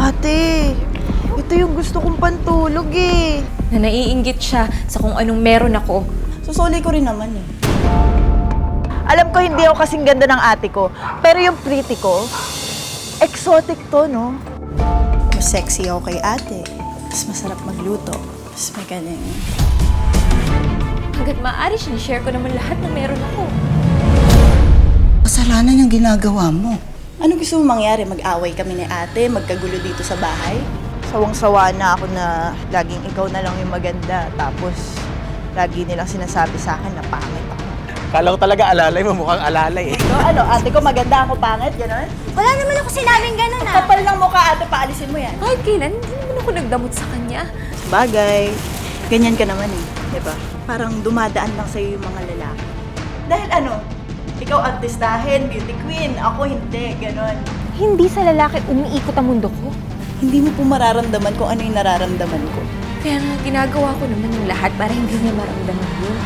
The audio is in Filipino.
Ate, ito yung gusto kong pantulog eh. Na naiinggit siya sa kung anong meron ako. Susuli ko rin naman eh. Alam ko hindi ako kasing ganda ng ate ko, pero yung pretty ko, exotic to, no? Mas sexy ako kay ate. Mas masarap magluto. Mas magaling. Hanggat maaari, sinishare ko naman lahat ng meron ako. Kasalanan yung ginagawa mo. Ano gusto mo mangyari? Mag-away kami ni ate? Magkagulo dito sa bahay? Sawang-sawa na ako na laging ikaw na lang yung maganda. Tapos, lagi nilang sinasabi sa akin na pangit ako. Kala ko talaga alalay mo, mukhang alalay eh. So, ano, ate ko maganda ako pangit? Ganon? Wala naman ako sinabing gano'n ah. Kapal ng mukha ate, paalisin mo yan. Kahit kailan, hindi naman ako nagdamot sa kanya. Bagay, ganyan ka naman eh. Diba? Parang dumadaan lang sa'yo yung mga lalaki. Dahil ano, ikaw artistahin, beauty queen, ako hindi, ganon. Hindi sa lalaki umiikot ang mundo ko. Hindi mo po mararamdaman kung ano yung nararamdaman ko. Kaya nga ginagawa ko naman yung lahat para hindi niya maramdaman yun.